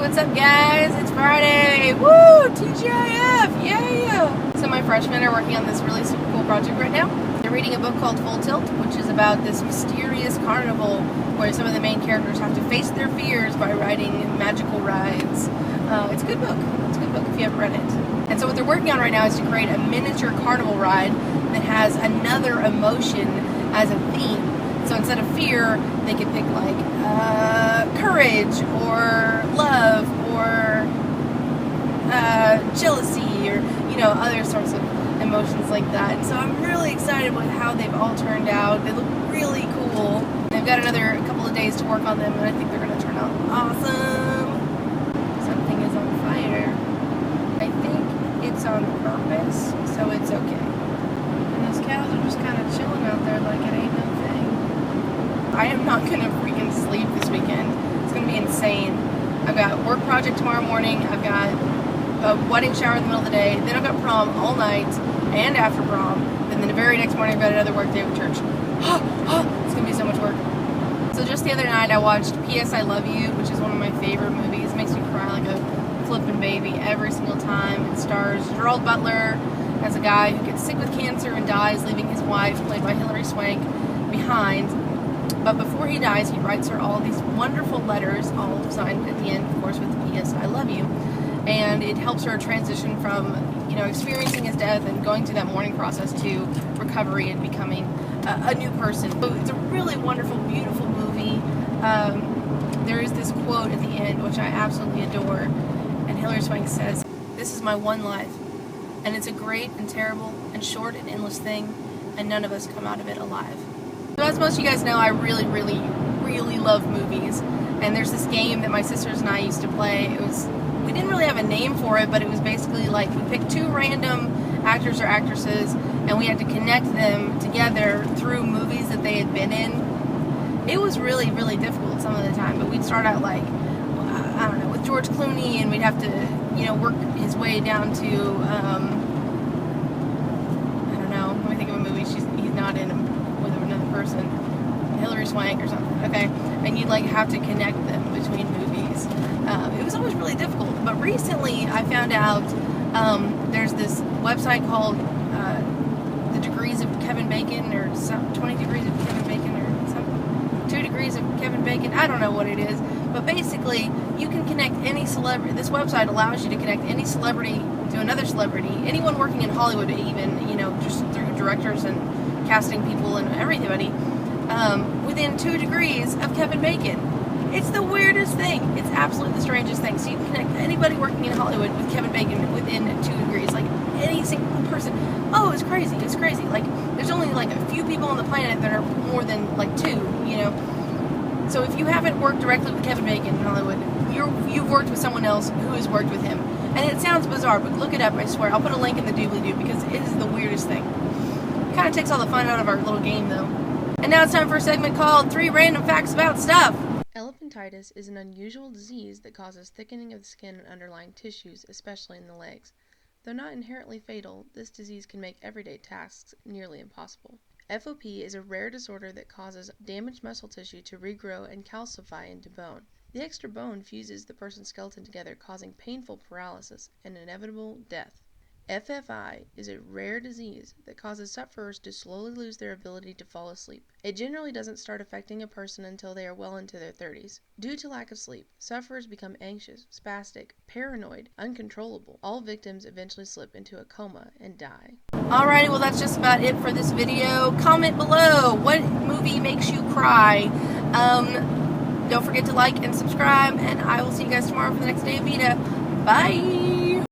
What's up, guys? It's Friday. Woo! TGIF! Yeah! So my freshmen are working on this really super cool project right now. They're reading a book called Full Tilt, which is about this mysterious carnival where some of the main characters have to face their fears by riding magical rides. It's a good book. It's a good book if you haven't read it. And so what they're working on right now is to create a miniature carnival ride that has another emotion as a theme. So instead of fear, they could pick like courage or love or jealousy or, other sorts of emotions like that. And so I'm really excited with how they've all turned out. They look really cool. They've got another couple of days to work on them, and I think they're going to turn out awesome. Something is on fire. I think it's on purpose, so it's okay. And those cows are just kind of chilling out there like it ain't no thing. I am not going to freaking sleep this weekend. It's going to be insane. I've got a work project tomorrow morning. I've got a wedding shower in the middle of the day. Then I've got prom all night and after prom. And then the very next morning I've got another work day with church. It's going to be so much work. So just the other night I watched P.S. I Love You, which is one of my favorite movies. It makes me cry like a flippin' baby every single time. It stars Gerald Butler as a guy who gets sick with cancer and dies, leaving his wife, played by Hilary Swank, behind. But before he dies, he writes her all these wonderful letters, all signed at the end, of course, with P.S. I Love You. And it helps her transition from, experiencing his death and going through that mourning process to recovery and becoming a new person. So it's a really wonderful, beautiful movie. There is this quote at the end, which I absolutely adore. And Hilary Swank says, "This is my one life. And it's a great and terrible and short and endless thing. And none of us come out of it alive." So as most of you guys know, I really, really, really love movies. And there's this game that my sisters and I used to play. We didn't really have a name for it, but it was basically like we picked two random actors or actresses and we had to connect them together through movies that they had been in. It was really, really difficult some of the time, but we'd start out like, I don't know, with George Clooney, and we'd have to, work his way down to, I don't know, let me think of a movie he's not in with another person, Hilary Swank or something, okay, and you'd have to connect them between movies. It was always really difficult, but recently I found out there's this website called The Degrees of Kevin Bacon, or 20 Degrees of Kevin Bacon, or some 2 Degrees of Kevin Bacon. I don't know what it is, but basically you can connect any celebrity. This website allows you to connect any celebrity to another celebrity, anyone working in Hollywood even, just through directors and casting people and everybody, within 2 degrees of Kevin Bacon. It's the weirdest thing. It's absolutely the strangest thing. So you can connect anybody working in Hollywood with Kevin Bacon within 2 degrees. Like any single person. Oh, it's crazy. It's crazy. There's only a few people on the planet that are more than 2, So if you haven't worked directly with Kevin Bacon in Hollywood, you've worked with someone else who has worked with him. And it sounds bizarre, but look it up, I swear. I'll put a link in the doobly-doo because it is the weirdest thing. It kind of takes all the fun out of our little game, though. And now it's time for a segment called 3 Random Facts About Stuff. Elephantitis is an unusual disease that causes thickening of the skin and underlying tissues, especially in the legs. Though not inherently fatal, this disease can make everyday tasks nearly impossible. FOP is a rare disorder that causes damaged muscle tissue to regrow and calcify into bone. The extra bone fuses the person's skeleton together, causing painful paralysis and inevitable death. FFI is a rare disease that causes sufferers to slowly lose their ability to fall asleep. It generally doesn't start affecting a person until they are well into their 30s. Due to lack of sleep, sufferers become anxious, spastic, paranoid, uncontrollable. All victims eventually slip into a coma and die. Alrighty, well that's just about it for this video. Comment below, what movie makes you cry? Don't forget to like and subscribe, and I will see you guys tomorrow for the next day of Veda. Bye!